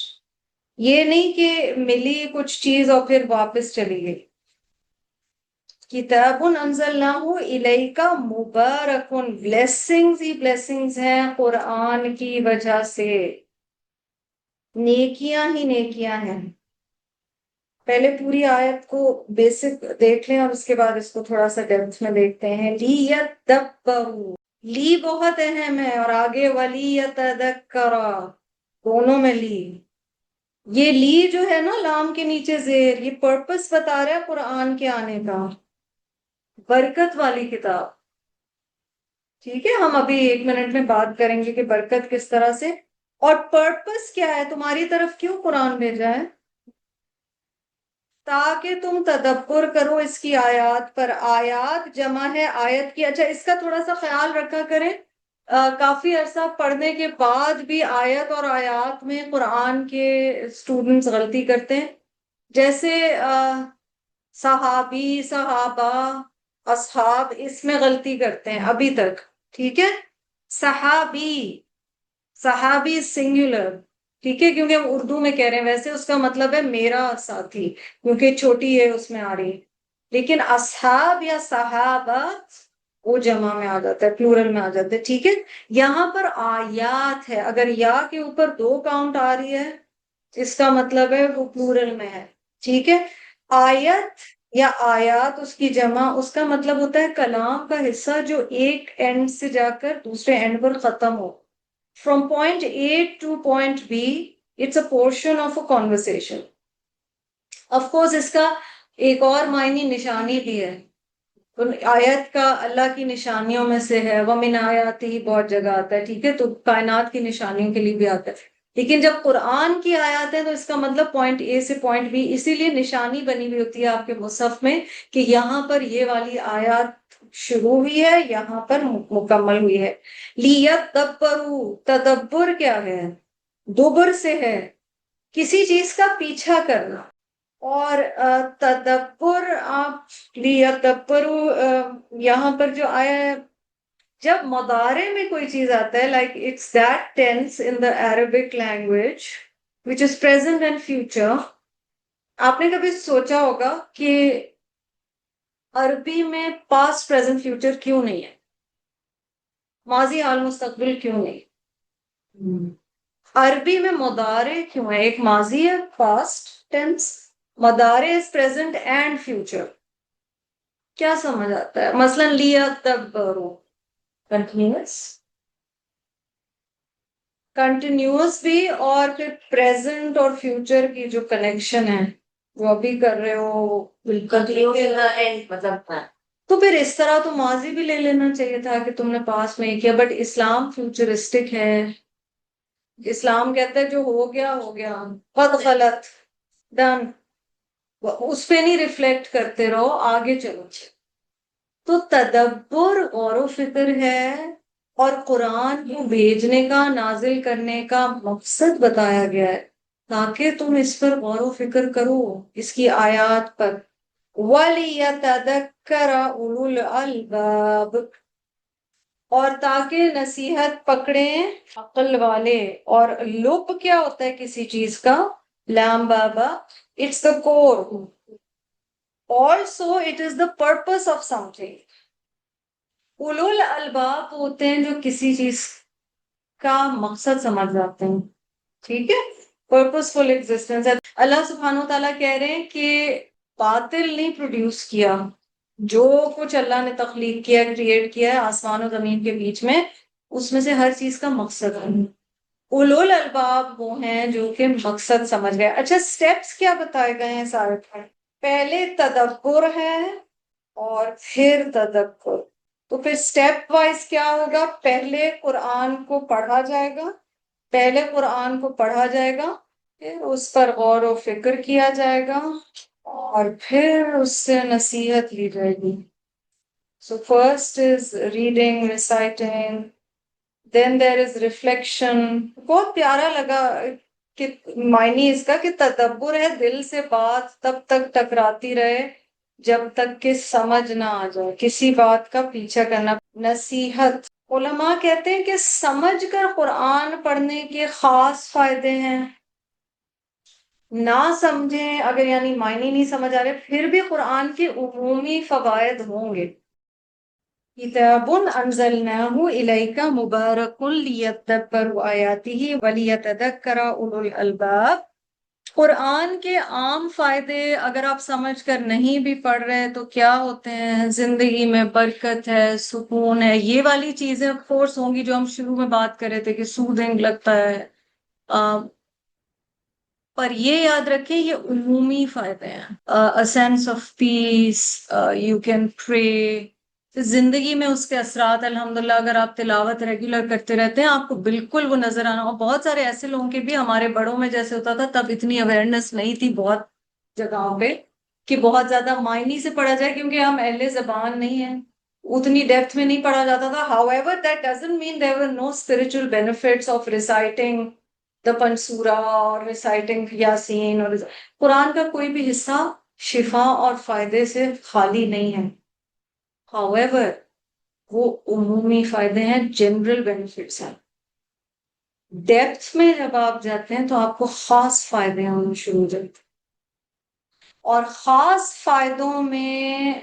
S2: یہ نہیں کہ ملی کچھ چیز اور پھر واپس چلی گئی. کتاب انزلناہ الیکا مبارکن، بلیسنگز ہی بلیسنگز ہیں قرآن کی وجہ سے، نیکیاں ہی نیکیاں ہیں. پہلے پوری آیت کو بیسک دیکھ لیں اور اس کے بعد اس کو تھوڑا سا ڈیپتھ میں دیکھتے ہیں. لیَدَّبَّرُوا، لی بہت اہم ہے، اور آگے وَلِيَتَذَكَّرَ، دونوں میں لی. یہ لی جو ہے نا لام کے نیچے زیر، یہ پرپس بتا رہا ہے قرآن کے آنے کا. برکت والی کتاب، ٹھیک ہے؟ ہم ابھی 1 منٹ میں بات کریں گے کہ برکت کس طرح سے، اور پرپس کیا ہے، تمہاری طرف کیوں قرآن بھیجا ہے؟ تاکہ تم تدبر کرو اس کی آیات پر. آیات جمع ہے آیت کی. اچھا، اس کا تھوڑا سا خیال رکھا کریں، کافی عرصہ پڑھنے کے بعد بھی آیت اور آیات میں قرآن کے اسٹوڈنٹس غلطی کرتے ہیں. جیسے صحابی، صحابہ، اصحاب، اس میں غلطی کرتے ہیں ابھی تک، ٹھیک ہے؟ صحابی، صحابی سنگولر، ٹھیک ہے، کیونکہ ہم اردو میں کہہ رہے ہیں، ویسے اس کا مطلب ہے میرا ساتھی، کیونکہ چھوٹی ہے اس میں آ رہی. لیکن اصحاب یا صحابہ وہ جمع میں آ جاتا ہے، پلورل میں آ جاتا ہے، ٹھیک ہے؟ یہاں پر آیات ہے، اگر یا کے اوپر 2 کاؤنٹ آ رہی ہے اس کا مطلب ہے وہ پلورل میں ہے، ٹھیک ہے؟ آیت یا آیات اس کی جمع، اس کا مطلب ہوتا ہے کلام کا حصہ جو ایک اینڈ سے جا کر دوسرے اینڈ پر ختم ہو. From point A to point B, it's a portion of a conversation. Of course, اس کا ایک اور معنی نشانی بھی ہے. آیت کا اللہ کی نشانیوں میں سے ہے، وَمِنْ آیَاتِهِ بہت جگہ آتا ہے، ٹھیک ہے؟ تو کائنات کی نشانیوں کے لیے بھی آتا ہے. لیکن جب قرآن کی آیات ہیں تو اس کا مطلب پوائنٹ اے سے پوائنٹ بی، اسی لیے نشانی بنی ہوئی ہوتی ہے آپ کے مصحف میں کہ یہاں پر یہ والی آیات شروع ہوئی ہے، یہاں پر مکمل ہوئی ہے. لیَدَّبَّرُوا، تدبر کیا ہے؟ دبر سے ہے، کسی چیز کا پیچھا کرنا. اور تدبر، آپ لیَدَّبَّرُوا یہاں پر جو آیا ہے، جب مضارع میں کوئی چیز آتا ہے، like it's that tense in the Arabic language which is present and future. آپ نے کبھی سوچا ہوگا کہ عربی میں past present future کیوں نہیں ہے، ماضی حال مستقبل کیوں نہیں؟ عربی میں مضارع کیوں ہے؟ ایک ماضی ہے past tense، مضارع is present and future. کیا سمجھ آتا ہے؟ مثلا لیَدَّبَّرُوا کنٹینیوس بھی، اور پھر پریزنٹ اور فیوچر کی جو کنیکشن ہے وہ ابھی کر رہے ہو
S5: مطلب
S2: تو پھر اس طرح تو ماضی بھی لے لینا چاہیے تھا کہ تم نے پاس میں کیا. بٹ اسلام فیوچرسٹک ہے، اسلام کہتا ہے جو ہو گیا ہو گیا، قد غلط، ڈن، اس پہ نہیں ریفلیکٹ کرتے رہو، آگے چلو. تو تدبر غور و فکر ہے، اور قرآن کو بھیجنے کا، نازل کرنے کا مقصد بتایا گیا ہے تاکہ تم اس پر غور و فکر کرو، اس کی آیات پر. وَلِيَتَذَكَّرَ أُولُو الْأَلْبَابِ، اور تاکہ نصیحت پکڑیں عقل والے. اور لب کیا ہوتا ہے کسی چیز کا؟ لام بابا, it's the core. Also it is the purpose of سم تھنگ. اولو الالباب ہوتے ہیں جو کسی چیز کا مقصد سمجھ جاتے ہیں. ٹھیک ہے, پرپسفل ایگزسٹنس ہے. اللہ سبحانہ و تعالیٰ کہہ رہے ہیں کہ باطل نہیں پروڈیوس کیا, جو کچھ اللہ نے تخلیق کیا, کریٹ کیا ہے آسمان و زمین کے بیچ میں, اس میں سے ہر چیز کا مقصد ہے. اولو الالباب وہ ہیں جو کہ مقصد سمجھ گئے. اچھا, سٹیپس کیا بتائے گئے ہیں سارے پر؟ پہلے تدبر ہے اور پھر تدبر. تو پھر سٹیپ وائز کیا ہوگا؟ پہلے قرآن کو پڑھا جائے گا, پہلے قرآن کو پڑھا جائے گا, پھر اس پر غور و فکر کیا جائے گا, اور پھر اس سے نصیحت لی جائے گی. So first is reading, reciting, then there is reflection. بہت پیارا لگا کہ معنی اس کا کہ تدبر ہے دل سے بات تب تک ٹکراتی رہے جب تک کہ سمجھ نہ آ جائے, کسی بات کا پیچھا کرنا. نصیحت, علماء کہتے ہیں کہ سمجھ کر قرآن پڑھنے کے خاص فائدے ہیں. نہ سمجھیں اگر, یعنی معنی نہیں سمجھ آ رہے, پھر بھی قرآن کے عمومی فوائد ہوں گے. کتاب انزلناہ الیک مبارک لیدبروا آیاتہ ولیتذکر اولو الالباب. قرآن کے عام فائدے اگر آپ سمجھ کر نہیں بھی پڑھ رہے تو کیا ہوتے ہیں؟ زندگی میں برکت ہے, سکون ہے. یہ والی چیزیں آف کورس ہوں گی جو ہم شروع میں بات کر رہے تھے کہ سودنگ لگتا ہے, پر یہ یاد رکھیں یہ عمومی فائدے ہیں. a sense of peace, you can pray. زندگی میں اس کے اثرات الحمدللہ اگر آپ تلاوت ریگولر کرتے رہتے ہیں آپ کو بالکل وہ نظر آنا. اور بہت سارے ایسے لوگوں کے بھی, ہمارے بڑوں میں جیسے ہوتا تھا تب اتنی اویئرنیس نہیں تھی بہت جگہوں پہ کہ بہت زیادہ معنی سے پڑھا جائے, کیونکہ ہم اہل زبان نہیں ہیں, اتنی ڈیپتھ میں نہیں پڑھا جاتا تھا. however that doesn't mean there were no spiritual benefits of reciting the Pansura or reciting Yasin. اور قرآن کا کوئی بھی حصہ شفا اور فائدے سے خالی نہیں ہے. however وہ عمومی فائدے ہیں, جنرل بینیفٹس ہیں. ڈیپتھ میں جب آپ جاتے ہیں تو آپ کو خاص فائدے ہونے شروع ہو جاتے ہیں. اور خاص فائدوں میں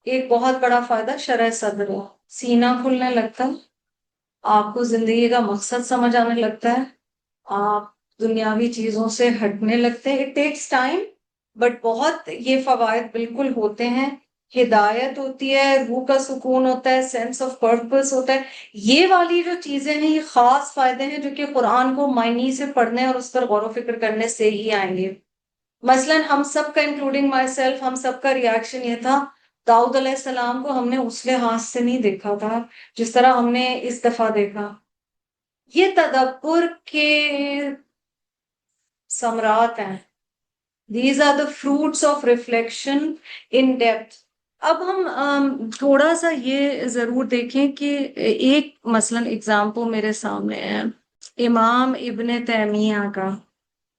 S2: ایک بہت بڑا فائدہ شرح صدر ہے. سینہ کھلنے لگتا ہے, آپ کو زندگی کا مقصد سمجھ آنے لگتا ہے, آپ دنیاوی چیزوں سے ہٹنے لگتے ہیں. اٹ ٹیکس ٹائم بٹ بہت یہ فوائد بالکل ہوتے ہیں. ہدایت ہوتی ہے, روح کا سکون ہوتا ہے, سینس آف پرپس ہوتا ہے. یہ والی جو چیزیں ہیں یہ خاص فائدے ہیں جو کہ قرآن کو معنی سے پڑھنے اور اس پر غور و فکر کرنے سے ہی آئیں گے. مثلا ہم سب کا انکلوڈنگ مائی سیلف, ہم سب کا ریاکشن یہ تھا داؤد علیہ السلام کو ہم نے اس لحاظ سے نہیں دیکھا تھا جس طرح ہم نے اس دفعہ دیکھا. یہ تدبر کے ثمرات ہیں. These are the fruits of reflection in depth. اب ہم تھوڑا سا یہ ضرور دیکھیں کہ ایک مثلا اگزامپل میرے سامنے ہے امام ابن تیمیہ کا,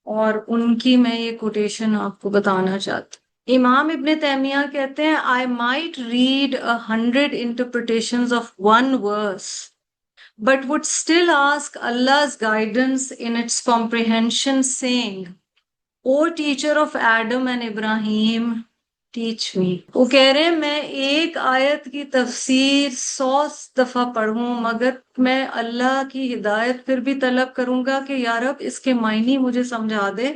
S2: اور ان کی میں یہ کوٹیشن آپ کو بتانا چاہتی. امام ابن تیمیہ کہتے ہیں I might read 100 interpretations of one verse but would still ask Allah's guidance in its comprehension, saying, O teacher of Adam and Ibrahim, teach me. وہ کہہ رہے ہیں میں ایک آیت کی تفسیر 100 دفعہ پڑھوں مگر میں اللہ کی ہدایت پھر بھی طلب کروں گا کہ یا رب اس کے معنی مجھے سمجھا دے.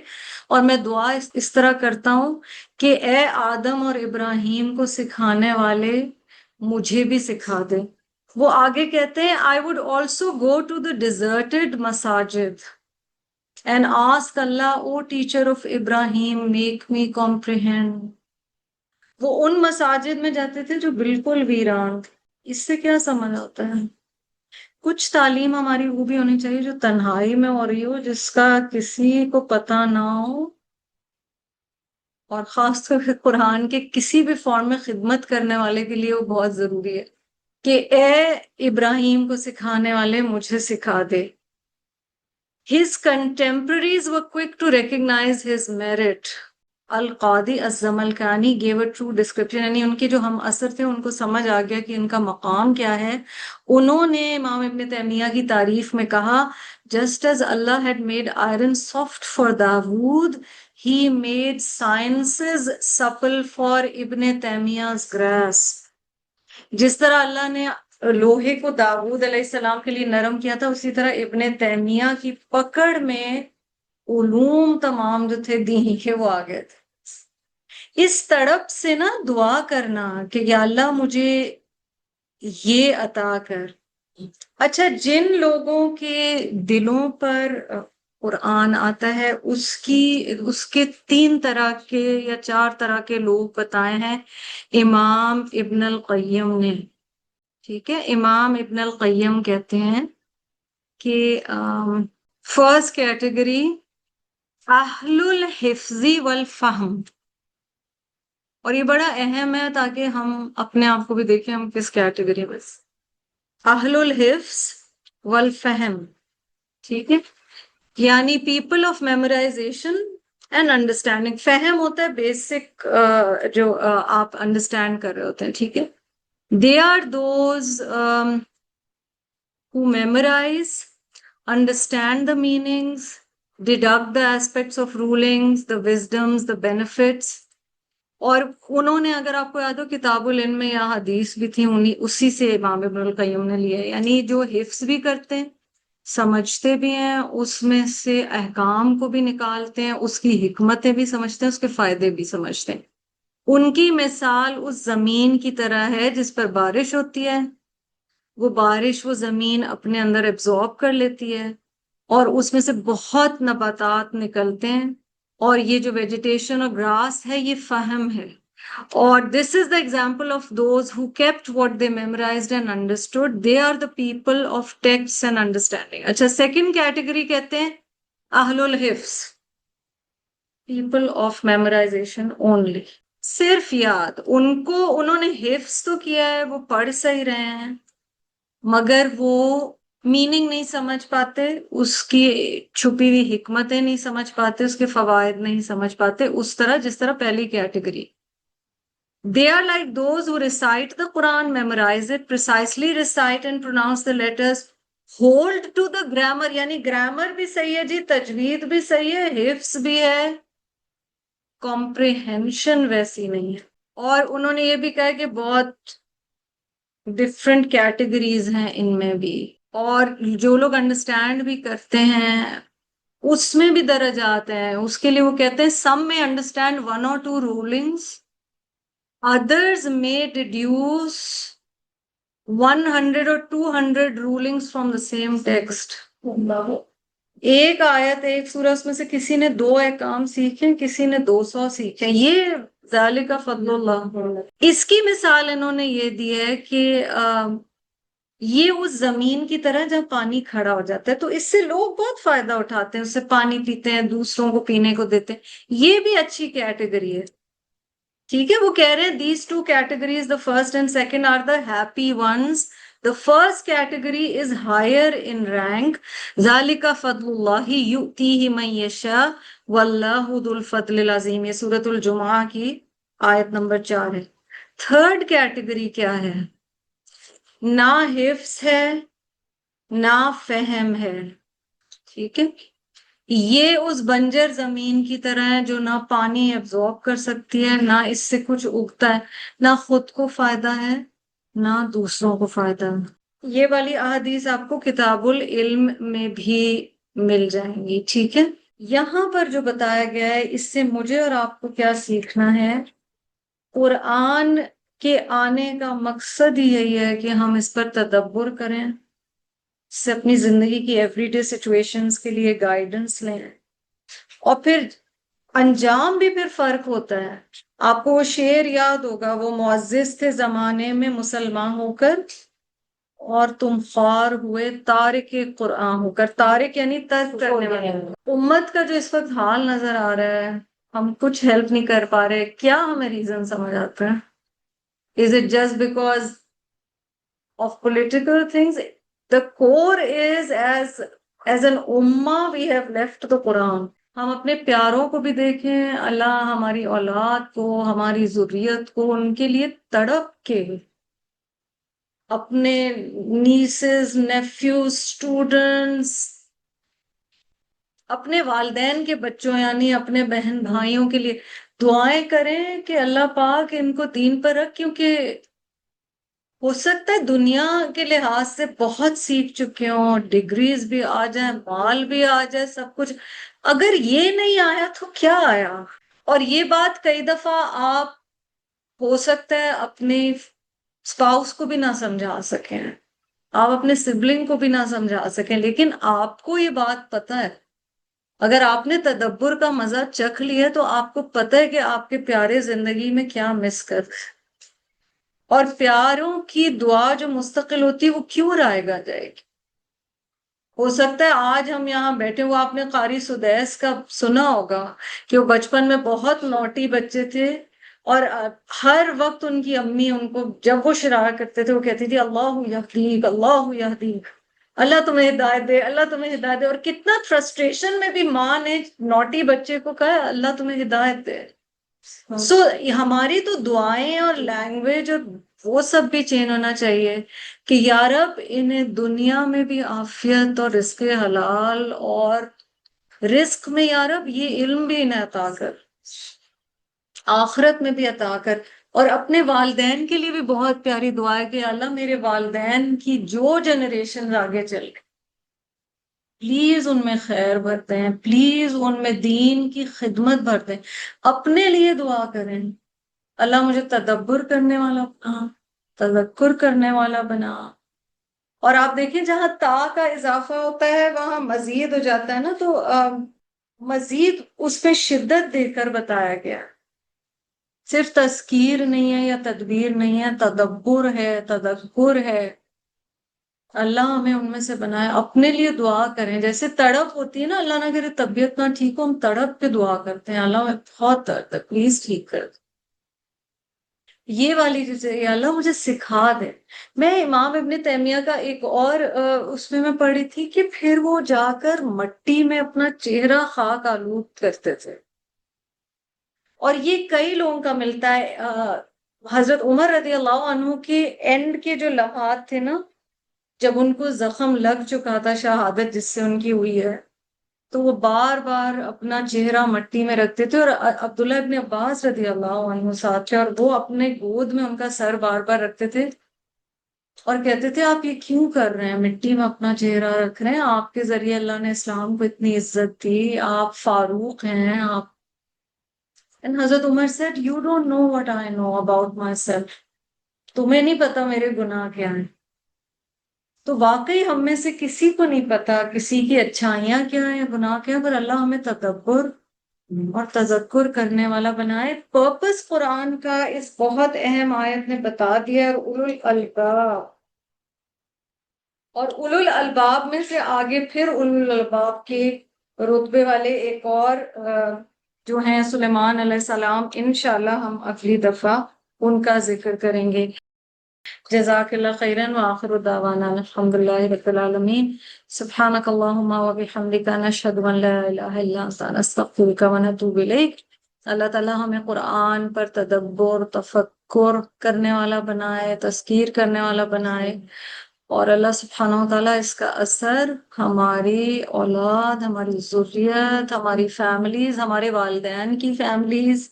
S2: اور میں دعا اس طرح کرتا ہوں کہ اے آدم اور ابراہیم کو سکھانے والے مجھے بھی سکھا دے. وہ آگے کہتے ہیں I would also go to the deserted masajid and ask Allah, O teacher of Ibrahim, make me comprehend. وہ ان مساجد میں جاتے تھے جو بالکل ویران تھے. اس سے کیا سمجھ آتا ہے؟ کچھ تعلیم ہماری وہ بھی ہونی چاہیے جو تنہائی میں ہو رہی ہو, جس کا کسی کو پتہ نہ ہو, اور خاص طور پہ قرآن کے کسی بھی فارم میں خدمت کرنے والے کے لیے وہ بہت ضروری ہے کہ اے ابراہیم کو سکھانے والے مجھے سکھا دے. His contemporaries were quick to recognize his merit. القاضی الزملکانی gave a true description, یعنی ان کے جو ہم اثر تھے ان کو سمجھ آ گیا کہ ان کا مقام کیا ہے. انہوں نے امام ابن تیمیہ کی تعریف میں کہا just as Allah had made iron soft for Dawood, he made sciences supple for Ibn Taymiyyah's grasp. جس طرح اللہ نے لوہے کو داود علیہ السلام کے لیے نرم کیا تھا، اسی طرح ابن تیمیہ کی پکڑ میں علوم تمام جو تھے دینی کے وہ آ گئے تھے. اس تڑپ سے نا دعا کرنا کہ یا اللہ مجھے یہ عطا کر. اچھا، جن لوگوں کے دلوں پر قرآن آتا ہے اس کے 3 طرح کے یا 4 طرح کے لوگ بتائے ہیں امام ابن القیم نے. ٹھیک ہے، امام ابن القیم کہتے ہیں کہ فرسٹ کیٹیگری اہل الحفظ والفہم، اور یہ بڑا اہم ہے تاکہ ہم اپنے آپ کو بھی دیکھیں ہم کس کیٹیگری میں. اہل الحفظ والفہم، ٹھیک ہے، یعنی people of memorization and understanding. فہم ہوتا ہے بیسک جو آپ انڈرسٹینڈ کر رہے ہوتے ہیں، ٹھیک ہے. They are those who memorize, understand the meanings, deduct the aspects of rulings, the wisdoms, the benefits. اور انہوں نے، اگر آپ کو یاد ہو کتاب العلم میں یا حدیث بھی تھی، اسی سے امام ابن القیم نے لیا ہے. یعنی جو حفظ بھی کرتے ہیں، سمجھتے بھی ہیں، اس میں سے احکام کو بھی نکالتے ہیں، اس کی حکمتیں بھی سمجھتے ہیں، اس کے فائدے بھی سمجھتے ہیں. ان کی مثال اس زمین کی طرح ہے جس پر بارش ہوتی ہے. وہ بارش وہ زمین اپنے اندر ایبزارب کر لیتی ہے اور اس میں سے بہت نباتات نکلتے ہیں، اور یہ جو ویجیٹیشن اور گراس ہے یہ فہم ہے. اور this is the example of those who kept what they memorized and understood. They are the people of texts and understanding. اچھا، سیکنڈ کیٹیگری کہتے ہیں اہل الحفظ، people of memorization only. صرف یاد. انہوں نے حفظ تو کیا ہے، وہ پڑھ صحیح رہے ہیں، مگر وہ میننگ نہیں سمجھ پاتے، اس کی چھپی ہوئی حکمتیں نہیں سمجھ پاتے، اس کے فوائد نہیں سمجھ پاتے اس طرح جس طرح پہلی category. They are like those who recite the Quran, memorize it, precisely recite and pronounce the letters, hold to the grammar. یعنی گرامر بھی صحیح ہے جی، تجوید بھی صحیح ہے، حفظ بھی ہے، کمپریہنشن ویسی نہیں ہے. اور انہوں نے یہ بھی کہا کہ بہت ڈفرینٹ کیٹیگریز ہیں ان میں بھی، اور جو لوگ انڈرسٹینڈ بھی کرتے ہیں اس میں بھی درجات ہیں. اس کے لیے وہ کہتے ہیں some may understand 1 or 2 rulings, others may deduce 100 or 200 rulings from the same text. ایک آیت، ایک سورہ، اس میں سے کسی نے 2 احکام سیکھے، کسی نے 200 سیکھے. یہ ذالک فضل اللہ. اس کی مثال انہوں نے یہ دی ہے کہ یہ اس زمین کی طرح جہاں پانی کھڑا ہو جاتا ہے، تو اس سے لوگ بہت فائدہ اٹھاتے ہیں، اس سے پانی پیتے ہیں، دوسروں کو پینے کو دیتے ہیں. یہ بھی اچھی کیٹیگری ہے، ٹھیک ہے. وہ کہہ رہے ہیں these 2 categories, the first and second, are the happy ones. The first category is higher in rank. ذَلِكَ فَضْلُ اللَّهِ يُؤْتِيهِ مَن يَشَاءُ وَاللَّهُ ذُو الْفَضْلِ الْعَظِيمِ. یہ سورۃ الجمعہ کی آیت نمبر 4 ہے. تھرڈ کیٹیگری کیا ہے؟ نہ حفظ ہے نہ فہم ہے، ٹھیک ہے. یہ اس بنجر زمین کی طرح ہے جو نہ پانی ایبزارب کر سکتی ہے، نہ اس سے کچھ اگتا ہے، نہ خود کو فائدہ ہے نہ دوسروں کو فائدہ ہے. یہ والی احادیث آپ کو کتاب العلم میں بھی مل جائیں گی، ٹھیک ہے. یہاں پر جو بتایا گیا ہے اس سے مجھے اور آپ کو کیا سیکھنا ہے؟ قرآن کے آنے کا مقصد ہی یہی ہے کہ ہم اس پر تدبر کریں، اس سے اپنی زندگی کی ایوری ڈے سچویشنز کے لیے گائیڈنس لیں، اور پھر انجام بھی پھر فرق ہوتا ہے. آپ کو وہ شعر یاد ہوگا، وہ معزز تھے زمانے میں مسلمان ہو کر اور تم خوار ہوئے تارک قرآن ہو کر. تارک یعنی ترک کرنے والے. امت کا جو اس وقت حال نظر آ رہا ہے، ہم کچھ ہیلپ نہیں کر پا رہے، کیا ہمیں ریزن سمجھ آتا ہے؟ Is it just because of political things? The core is as an ummah we have left the Quran. ہم اپنے پیاروں کو بھی دیکھیں، اللہ ہماری اولاد کو، ہماری ذریت کو ان کے لیے تڑپ کے، اپنے نیسز، نیفیوز، اسٹوڈنٹس، اپنے والدین کے بچوں یعنی اپنے بہن بھائیوں کے لیے دعائیں کریں کہ اللہ پاک ان کو دین پر رکھ، کیونکہ ہو سکتا ہے دنیا کے لحاظ سے بہت سیکھ چکے ہوں، ڈگریز بھی آ جائیں، مال بھی آ جائے، سب کچھ، اگر یہ نہیں آیا تو کیا آیا؟ اور یہ بات کئی دفعہ آپ ہو سکتا ہے اپنے اسپاؤس کو بھی نہ سمجھا سکیں، آپ اپنے سبلنگ کو بھی نہ سمجھا سکیں، لیکن آپ کو یہ بات پتہ ہے، اگر آپ نے تدبر کا مزہ چکھ لیا تو آپ کو پتہ ہے کہ آپ کے پیارے زندگی میں کیا مس کر، اور پیاروں کی دعا جو مستقل ہوتی ہے وہ کیوں رائے گا جائے گی؟ ہو سکتا ہے آج ہم یہاں بیٹھے ہوئے، آپ نے قاری سدیس کا سنا ہوگا کہ وہ بچپن میں بہت نوٹی بچے تھے، اور ہر وقت ان کی امی ان کو جب وہ شرارت کرتے تھے وہ کہتی تھی اللہ یہدیک، اللہ یہدیک، اللہ تمہیں ہدایت دے، اللہ تمہیں ہدایت دے، اور کتنا فرسٹریشن میں بھی ماں نے نوٹی بچے کو کہا اللہ تمہیں ہدایت دے۔ سو ہماری تو دعائیں اور لینگویج اور وہ سب بھی چینج ہونا چاہیے کہ یا رب انہیں دنیا میں بھی عافیت اور رزق حلال، اور رزق میں یا رب یہ علم بھی انہیں عطا کر، آخرت میں بھی عطا کر، اور اپنے والدین کے لیے بھی بہت پیاری دعا ہے کہ اللہ میرے والدین کی جو جنریشن آگے چل گئی پلیز ان میں خیر بھر دیں، پلیز ان میں دین کی خدمت بھر دیں، اپنے لیے دعا کریں اللہ مجھے تدبر کرنے والا بنا، تذکر کرنے والا بنا۔ اور آپ دیکھیں جہاں تا کا اضافہ ہوتا ہے وہاں مزید ہو جاتا ہے نا، تو مزید اس پہ شدت دے کر بتایا گیا، صرف تذکیر نہیں ہے یا تدبیر نہیں ہے، تدبر ہے، تذکر ہے۔ اللہ ہمیں ان میں سے بنائے، اپنے لیے دعا کریں، جیسے تڑپ ہوتی ہے نا، اللہ نہ کرے طبیعت نہ ٹھیک ہو، ہم تڑپ کے دعا کرتے ہیں اللہ میں بہت درد ہے پلیز ٹھیک کر دے، یہ والی چیزیں یا اللہ مجھے سکھا دے۔ میں امام ابن تیمیہ کا ایک اور اس میں پڑھی تھی کہ پھر وہ جا کر مٹی میں اپنا چہرہ خاک آلود کرتے تھے، اور یہ کئی لوگوں کا ملتا ہے۔ حضرت عمر رضی اللہ عنہ کے اینڈ کے جو لمحات تھے نا، جب ان کو زخم لگ چکا تھا شہادت جس سے ان کی ہوئی ہے، تو وہ بار بار اپنا چہرہ مٹی میں رکھتے تھے، اور عبداللہ ابن عباس رضی اللہ عنہ ساتھ تھے، اور وہ اپنے گود میں ان کا سر بار بار رکھتے تھے اور کہتے تھے آپ یہ کیوں کر رہے ہیں، مٹی میں اپنا چہرہ رکھ رہے ہیں، آپ کے ذریعے اللہ نے اسلام کو اتنی عزت دی، آپ فاروق ہیں آپ۔ And حضرت عمر said, you don't know what I know about myself، تمہیں نہیں پتا میرے گناہ کیا ہیں۔ تو واقعی ہم میں سے کسی کو نہیں پتا کسی کی اچھائیاں کیا ہیں، گناہ کیا ہیں، پر اللہ ہمیں تدبر اور تذکر کرنے والا بنائے۔ پرپس قرآن کا اس بہت اہم آیت نے بتا دیا، اور اولو الالباب، اور اولو الالباب میں سے آگے پھر اولو الالباب کے رتبے والے ایک اور جو ہیں سلیمان علیہ السلام، انشاءاللہ ہم اگلی دفعہ ان کا ذکر کریں گے۔ جزاک اللہ خیرن، وآخر دعوانا الحمدللہ رب العالمین، سبحانک اللہم وبحمدک، نشہد ان لا الہ الا انت، نستغفرک ونتوب الیک۔ اللہ تعالیٰ ہمیں قرآن پر تدبر، تفکر کرنے والا بنائے، تذکیر کرنے والا بنائے، اور اللہ سبحانہ وتعالیٰ اس کا اثر ہماری اولاد، ہماری ذریت، ہماری فیملیز، ہمارے والدین کی فیملیز،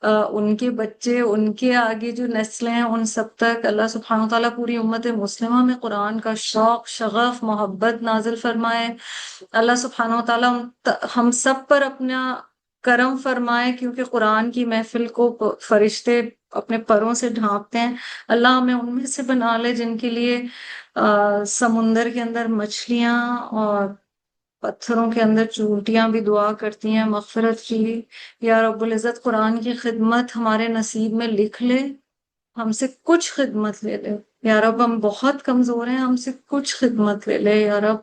S2: ان کے بچے، ان کے آگے جو نسلیں ہیں ان سب تک اللہ سبحانہ وتعالیٰ پوری امت مسلمہ میں قرآن کا شوق، شغف، محبت نازل فرمائے۔ اللہ سبحانہ وتعالیٰ ہم سب پر اپنا کرم فرمائے، کیونکہ قرآن کی محفل کو فرشتے اپنے پروں سے ڈھانپتے ہیں۔ اللہ ہمیں ان میں سے بنا لے جن کے لیے سمندر کے اندر مچھلیاں اور پتھروں کے اندر چونٹیاں بھی دعا کرتی ہیں مغفرت کی۔ یا رب العزت قرآن کی خدمت ہمارے نصیب میں لکھ لے، ہم سے کچھ خدمت لے لے یا رب، ہم بہت کمزور ہیں، ہم سے کچھ خدمت لے لے یا رب،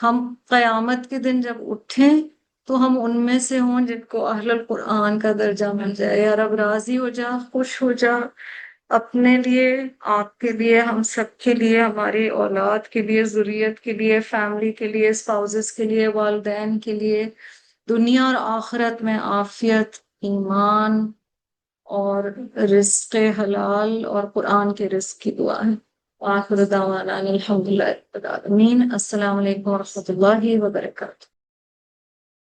S2: ہم قیامت کے دن جب اٹھیں تو ہم ان میں سے ہوں جن کو اہل القرآن کا درجہ مل جائے۔ یا رب راضی ہو جا، خوش ہو جا، اپنے لیے، آپ کے لیے، ہم سب کے لیے، ہماری اولاد کے لیے، ذریت کے لیے، فیملی کے لیے، اسپاؤزز کے لیے، والدین کے لیے، دنیا اور آخرت میں عافیت، ایمان اور رزق حلال اور قرآن کے رزق کی دعا ہے۔ آخر دعوانا الحمدللہ رب العالمین۔ السلام علیکم ورحمۃ اللہ وبرکاتہ۔